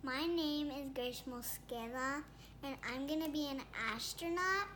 My name is Grace Mosqueda, and I'm going to be an astronaut,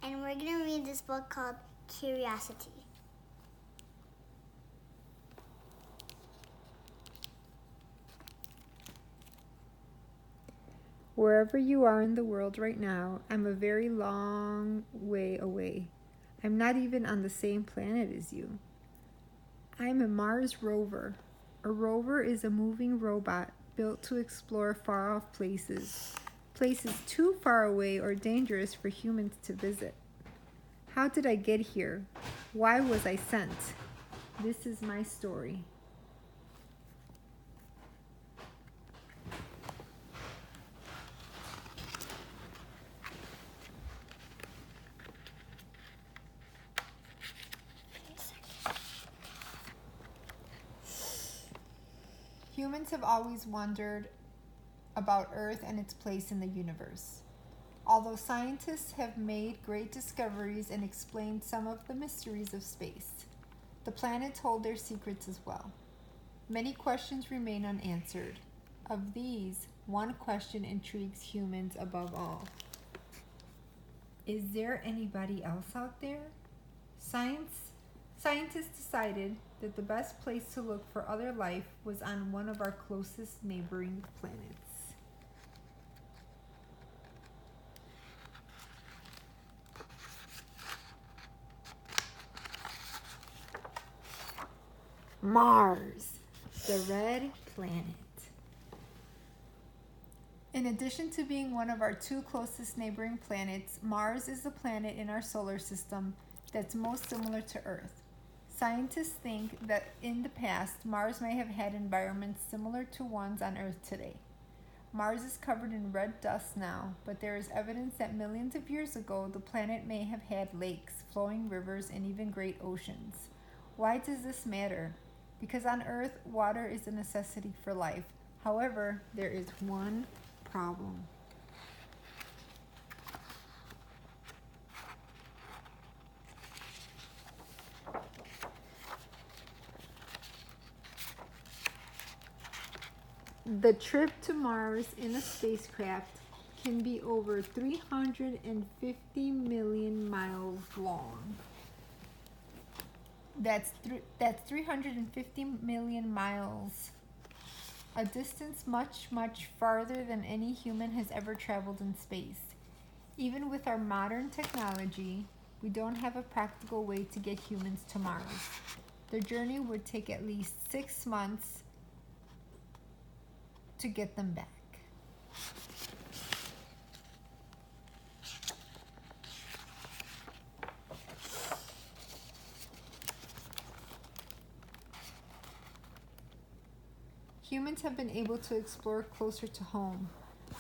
and we're going to read this book called Curiosity. Wherever you are in the world right now, I'm a very long way away. I'm not even on the same planet as you. I'm a Mars Rover. A rover is a moving robot built to explore far-off places too far away or dangerous for humans to visit. How did I get here? Why was I sent? This is my story. Humans have always wondered about Earth and its place in the universe. Although scientists have made great discoveries and explained some of the mysteries of space, the planets hold their secrets as well. Many questions remain unanswered. Of these, one question intrigues humans above all. Is there anybody else out there? Scientists decided that the best place to look for other life was on one of our closest neighboring planets. Mars, the red planet. In addition to being one of our two closest neighboring planets, Mars is the planet in our solar system that's most similar to Earth. Scientists think that in the past, Mars may have had environments similar to ones on Earth today. Mars is covered in red dust now, but there is evidence that millions of years ago, the planet may have had lakes, flowing rivers, and even great oceans. Why does this matter? Because on Earth, water is a necessity for life. However, there is one problem. The trip to Mars in a spacecraft can be over 350 million miles long. That's 350 million miles. A distance much, much farther than any human has ever traveled in space. Even with our modern technology, we don't have a practical way to get humans to Mars. The journey would take at least 6 months to get them back. Humans have been able to explore closer to home.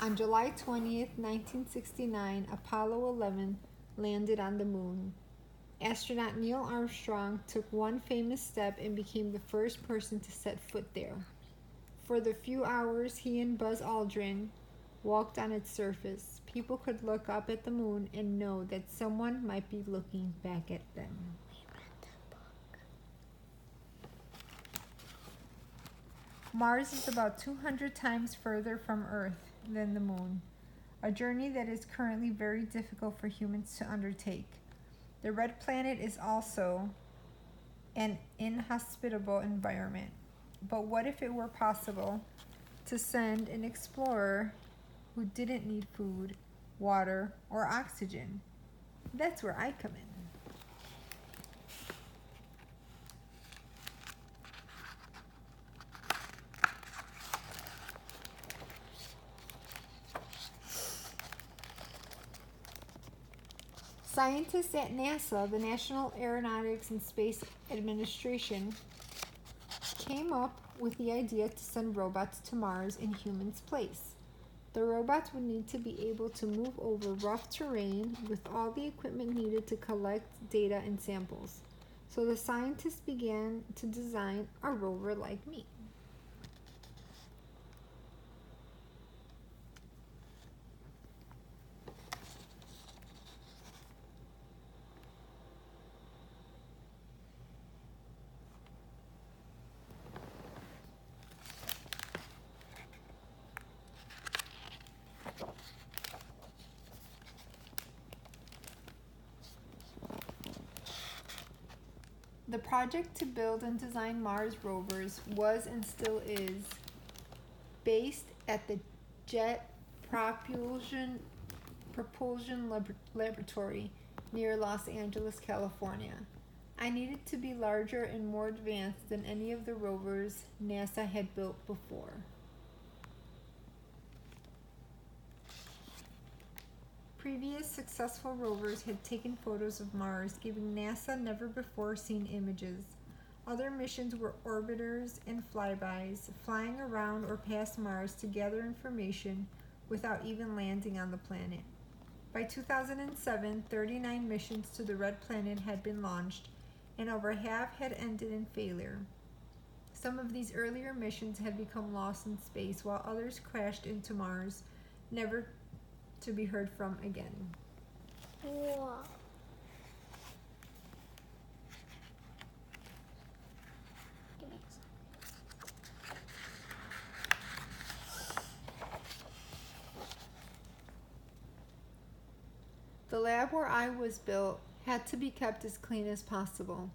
On July 20th, 1969, Apollo 11 landed on the moon. Astronaut Neil Armstrong took one famous step and became the first person to set foot there. For the few hours he and Buzz Aldrin walked on its surface, people could look up at the moon and know that someone might be looking back at them. Mars is about 200 times further from Earth than the moon, a journey that is currently very difficult for humans to undertake. The red planet is also an inhospitable environment. But what if it were possible to send an explorer who didn't need food, water, or oxygen? That's where I come in. Scientists at NASA, the National Aeronautics and Space Administration, came up with the idea to send robots to Mars in humans' place. The robots would need to be able to move over rough terrain with all the equipment needed to collect data and samples. So the scientists began to design a rover like me. The project to build and design Mars rovers was and still is based at the Jet Propulsion Laboratory near Los Angeles, California. I needed to be larger and more advanced than any of the rovers NASA had built before. Previous successful rovers had taken photos of Mars, giving NASA never-before-seen images. Other missions were orbiters and flybys, flying around or past Mars to gather information without even landing on the planet. By 2007, 39 missions to the Red Planet had been launched, and over half had ended in failure. Some of these earlier missions had become lost in space, while others crashed into Mars, never to be heard from again. Whoa. Give me some. The lab where I was built had to be kept as clean as possible.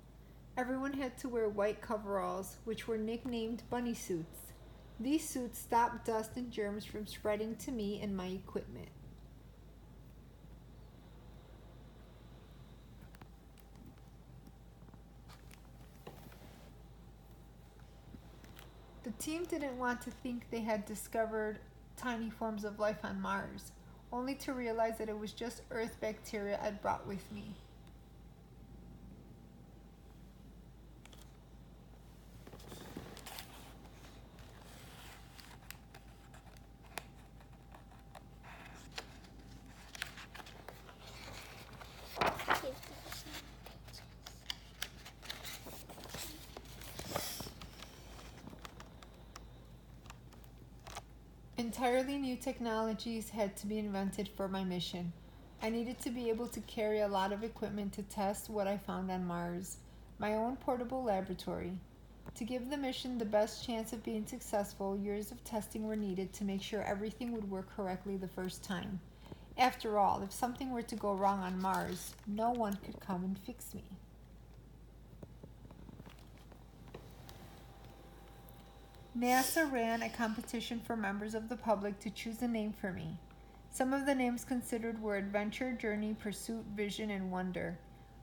Everyone had to wear white coveralls, which were nicknamed bunny suits. These suits stopped dust and germs from spreading to me and my equipment. The team didn't want to think they had discovered tiny forms of life on Mars, only to realize that it was just Earth bacteria I'd brought with me. Entirely new technologies had to be invented for my mission. I needed to be able to carry a lot of equipment to test what I found on Mars, my own portable laboratory. To give the mission the best chance of being successful, years of testing were needed to make sure everything would work correctly the first time. After all, if something were to go wrong on Mars, no one could come and fix me. NASA ran a competition for members of the public to choose a name for me. Some of the names considered were Adventure, Journey, Pursuit, Vision, and Wonder.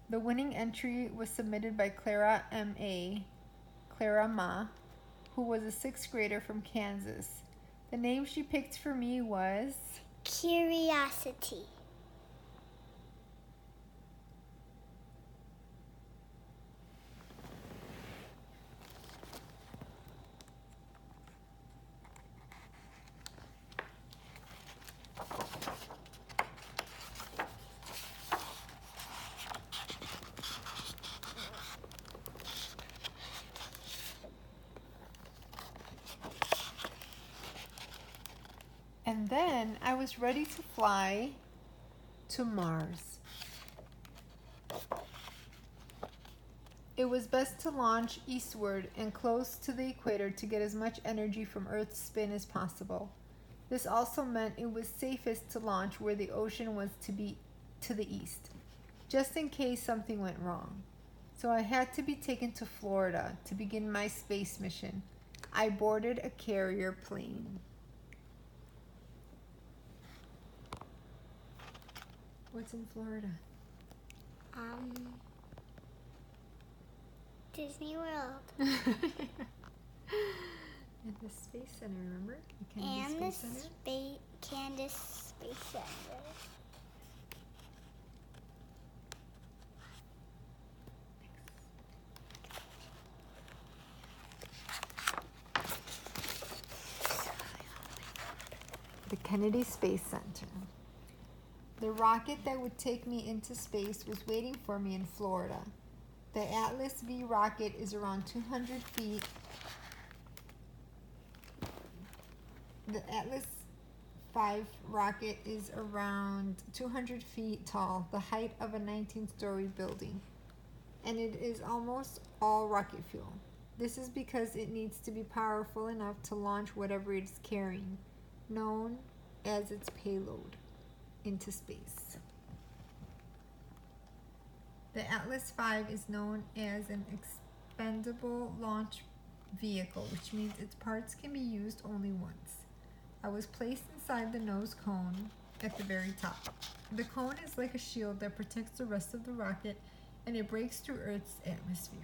The winning entry was submitted by Clara Ma, who was a sixth grader from Kansas. The name she picked for me was Curiosity. And then I was ready to fly to Mars. It was best to launch eastward and close to the equator to get as much energy from Earth's spin as possible. This also meant it was safest to launch where the ocean was to be to the east, just in case something went wrong. So I had to be taken to Florida to begin my space mission. I boarded a carrier plane. What's in Florida? Disney World. And the Space Center, remember? The Kennedy Space Center? Candace Space Center. The Kennedy Space Center. The rocket that would take me into space was waiting for me in Florida. The Atlas V rocket is around 200 feet. The Atlas V rocket is around 200 feet tall, the height of a 19-story building, and it is almost all rocket fuel. This is because it needs to be powerful enough to launch whatever it is carrying, known as its payload, into space. The Atlas V is known as an expendable launch vehicle, which means its parts can be used only once. I was placed inside the nose cone at the very top. The cone is like a shield that protects the rest of the rocket, and it breaks through Earth's atmosphere.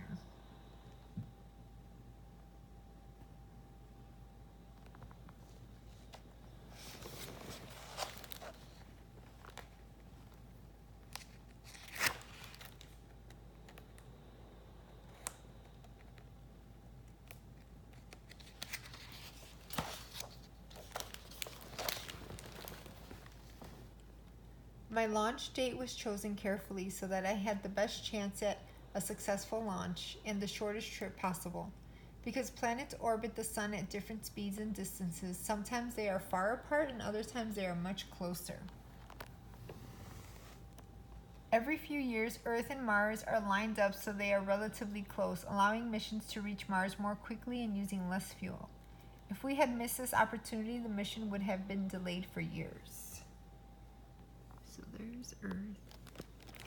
My launch date was chosen carefully so that I had the best chance at a successful launch and the shortest trip possible. Because planets orbit the sun at different speeds and distances, sometimes they are far apart and other times they are much closer. Every few years, Earth and Mars are lined up so they are relatively close, allowing missions to reach Mars more quickly and using less fuel. If we had missed this opportunity, the mission would have been delayed for years. So there's Earth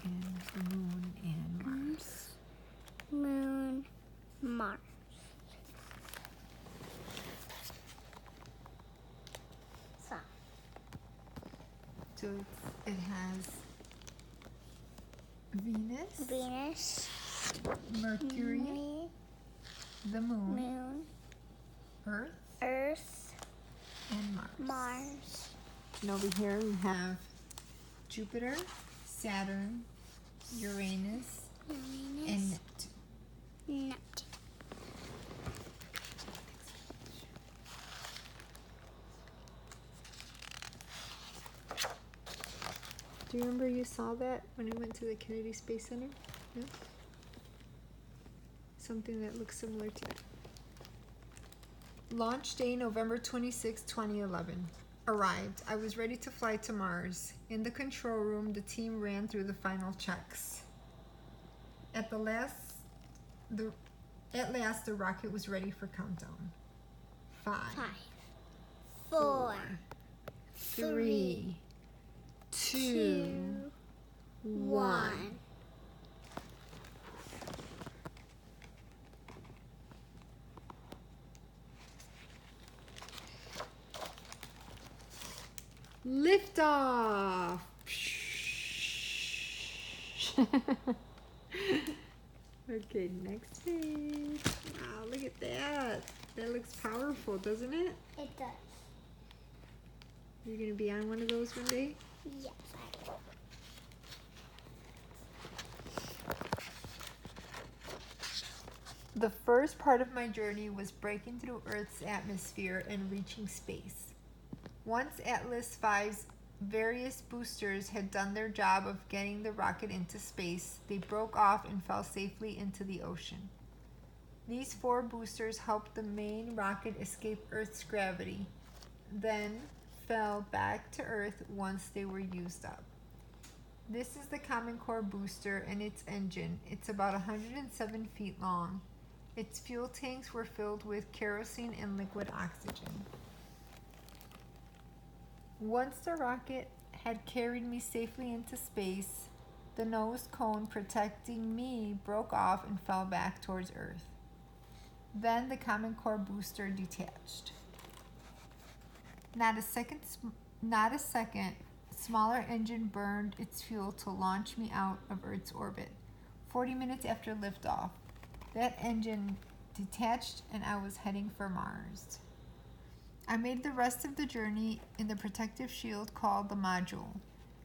and the Moon and Mars. Moon, Mars. Sun. So it has Venus, Mercury, the Moon, Earth, and Mars. And over here we have Jupiter, Saturn, Uranus, and Neptune. Do you remember you saw that when we went to the Kennedy Space Center? Yeah? Something that looks similar to that. Launch day, November 26, 2011. Arrived. I was ready to fly to Mars. In the control room, the team ran through the final checks. At last, the rocket was ready for countdown. 5, 4, 3, 2, 1. Liftoff! Okay, next page. Wow, look at that. That looks powerful, doesn't it? It does. You're going to be on one of those one day? Yes, I will. The first part of my journey was breaking through Earth's atmosphere and reaching space. Once Atlas V's various boosters had done their job of getting the rocket into space, they broke off and fell safely into the ocean. These 4 boosters helped the main rocket escape Earth's gravity, then fell back to Earth once they were used up. This is the Common Core booster and its engine. It's about 107 feet long. Its fuel tanks were filled with kerosene and liquid oxygen. Once the rocket had carried me safely into space, the nose cone protecting me broke off and fell back towards Earth. Then the Common Core booster detached. Not a second, smaller engine burned its fuel to launch me out of Earth's orbit. 40 minutes after liftoff, that engine detached and I was heading for Mars. I made the rest of the journey in the protective shield called the module.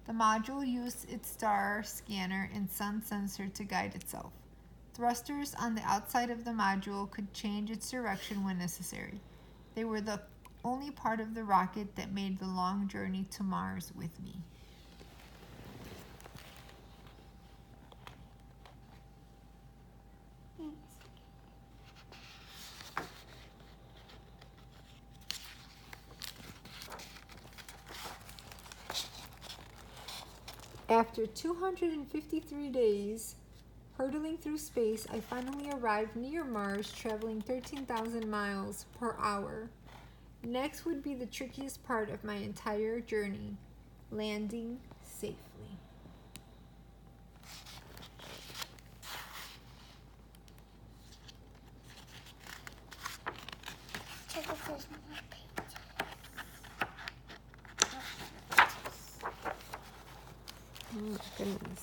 The module used its star scanner and sun sensor to guide itself. Thrusters on the outside of the module could change its direction when necessary. They were the only part of the rocket that made the long journey to Mars with me. After 253 days hurtling through space, I finally arrived near Mars, traveling 13,000 miles per hour. Next would be the trickiest part of my entire journey, landing safely. There's more pages. Oh my goodness.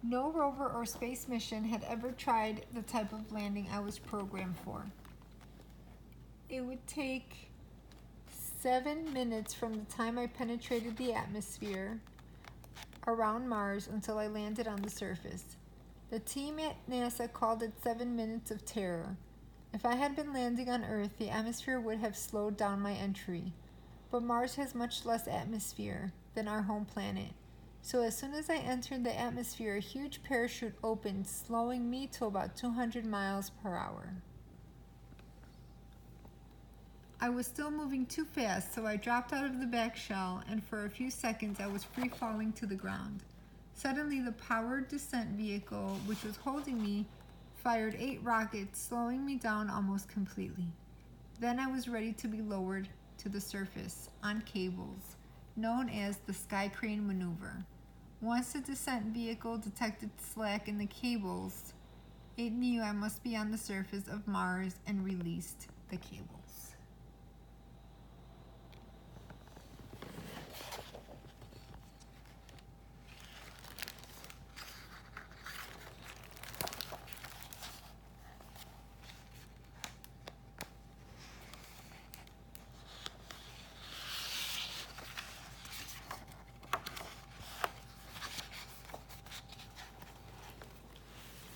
No rover or space mission had ever tried the type of landing I was programmed for. It would take 7 minutes from the time I penetrated the atmosphere around Mars until I landed on the surface. The team at NASA called it 7 minutes of terror. If I had been landing on Earth, the atmosphere would have slowed down my entry. But Mars has much less atmosphere than our home planet. So as soon as I entered the atmosphere, a huge parachute opened, slowing me to about 200 miles per hour. I was still moving too fast, so I dropped out of the back shell, and for a few seconds I was free falling to the ground. Suddenly, the powered descent vehicle, which was holding me, fired 8 rockets, slowing me down almost completely. Then I was ready to be lowered to the surface on cables, known as the sky crane maneuver. Once the descent vehicle detected slack in the cables, it knew I must be on the surface of Mars and released the cables.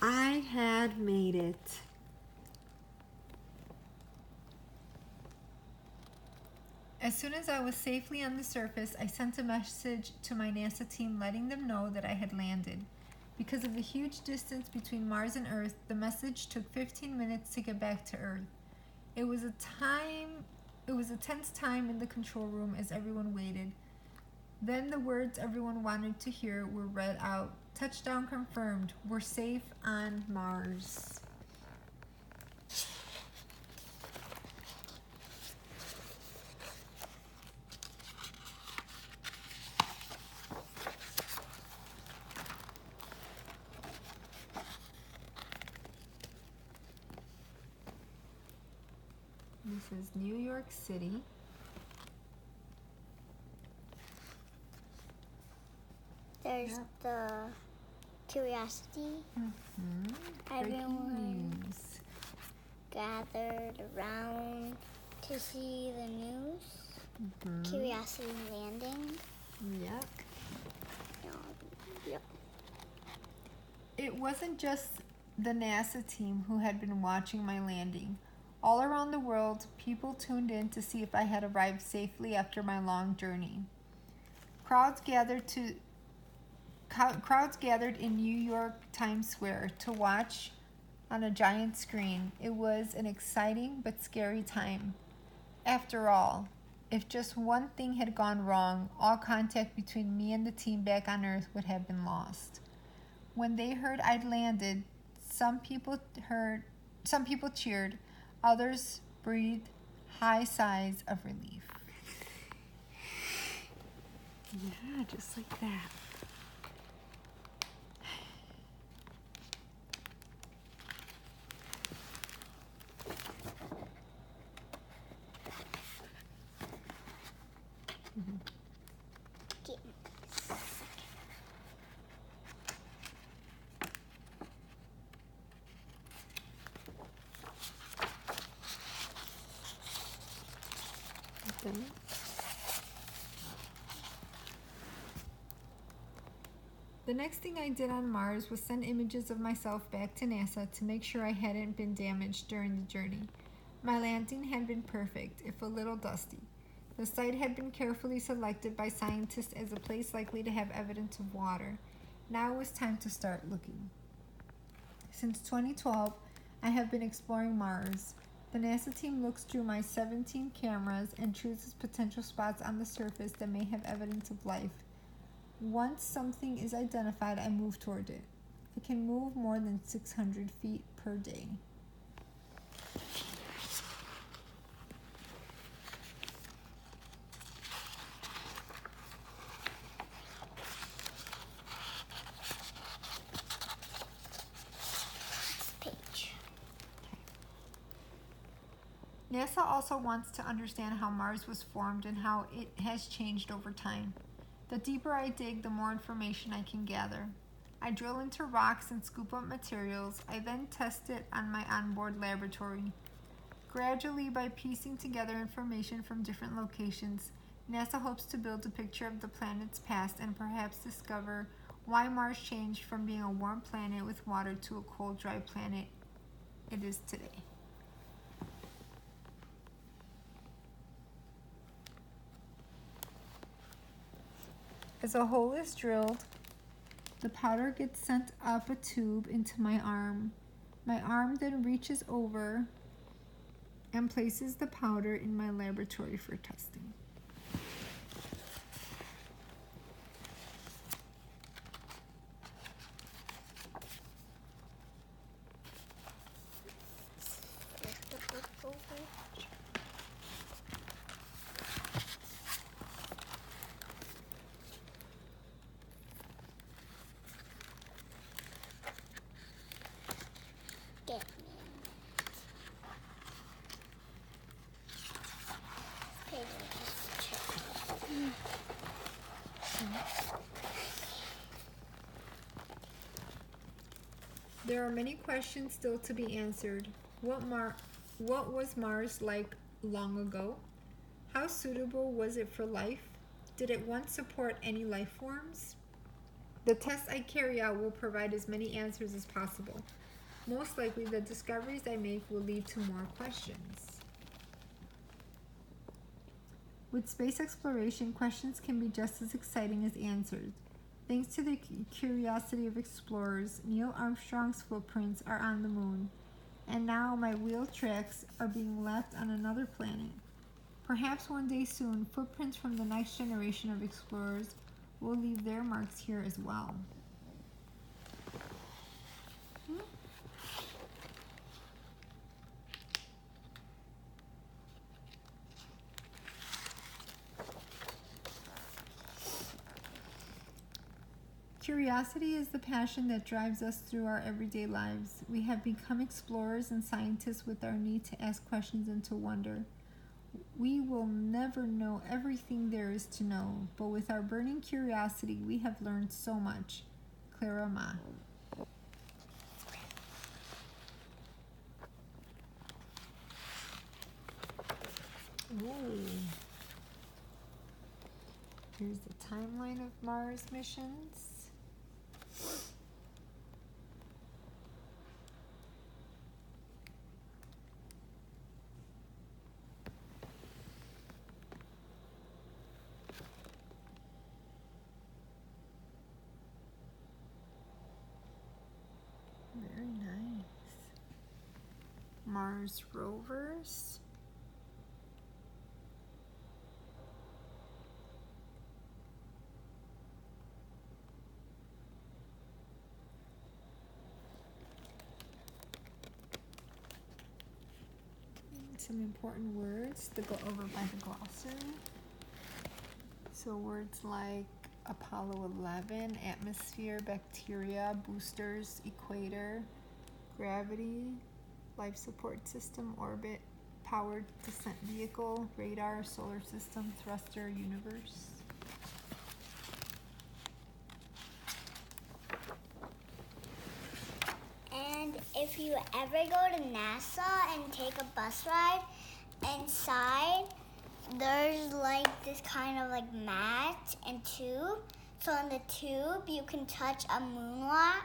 I had made it. As soon as I was safely on the surface, I sent a message to my NASA team letting them know that I had landed. Because of the huge distance between Mars and Earth, the message took 15 minutes to get back to Earth. It was a tense time in the control room as everyone waited. Then the words everyone wanted to hear were read out. Touchdown confirmed. We're safe on Mars. This is New York City. There's the Curiosity. Everyone News. gathered around to see the news. Curiosity landing. Yep. Yep. It wasn't just the NASA team who had been watching my landing. All around the world, people tuned in to see if I had arrived safely after my long journey. Crowds gathered in New York Times Square to watch on a giant screen. It was an exciting but scary time. After all, if just one thing had gone wrong, all contact between me and the team back on Earth would have been lost. When they heard I'd landed, some people cheered, others breathed high sighs of relief. Yeah, just like that. The next thing I did on Mars was send images of myself back to NASA to make sure I hadn't been damaged during the journey. My landing had been perfect, if a little dusty. The site had been carefully selected by scientists as a place likely to have evidence of water. Now it was time to start looking. Since 2012, I have been exploring Mars. The NASA team looks through my 17 cameras and chooses potential spots on the surface that may have evidence of life. Once something is identified, I move toward it. I can move more than 600 feet per day. NASA also wants to understand how Mars was formed and how it has changed over time. The deeper I dig, the more information I can gather. I drill into rocks and scoop up materials. I then test it on my onboard laboratory. Gradually, by piecing together information from different locations, NASA hopes to build a picture of the planet's past and perhaps discover why Mars changed from being a warm planet with water to a cold, dry planet it is today. As a hole is drilled, the powder gets sent up a tube into my arm. My arm then reaches over and places the powder in my laboratory for testing. Get me. There are many questions still to be answered. What was Mars like long ago? How suitable was it for life? Did it once support any life forms? The tests I carry out will provide as many answers as possible. Most likely, the discoveries I make will lead to more questions. With space exploration, questions can be just as exciting as answers. Thanks to the curiosity of explorers, Neil Armstrong's footprints are on the moon, and now my wheel tracks are being left on another planet. Perhaps one day soon, footprints from the next generation of explorers will leave their marks here as well. Curiosity is the passion that drives us through our everyday lives. We have become explorers and scientists with our need to ask questions and to wonder. We will never know everything there is to know, but with our burning curiosity, we have learned so much. Clara Ma. Ooh. Here's the timeline of Mars missions. Very nice. Mars Rovers. Some important words to go over by the glossary. So words like Apollo 11, atmosphere, bacteria, boosters, equator, gravity, life support system, orbit, powered descent vehicle, radar, solar system, thruster, universe. And if you ever go to NASA and take a bus ride, inside there's like this kind of like mat and tube. So on the tube you can touch a moon rock,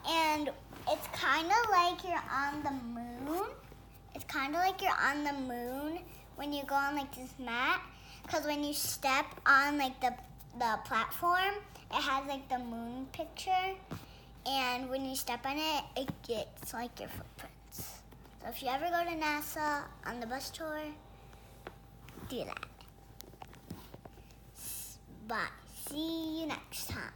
and it's kind of like you're on the moon. It's kind of like you're on the moon when you go on like this mat, because when you step on like the platform, it has like the moon picture. And when you step on it, it gets like your footprints. So if you ever go to NASA on the bus tour, do that. Bye. See you next time.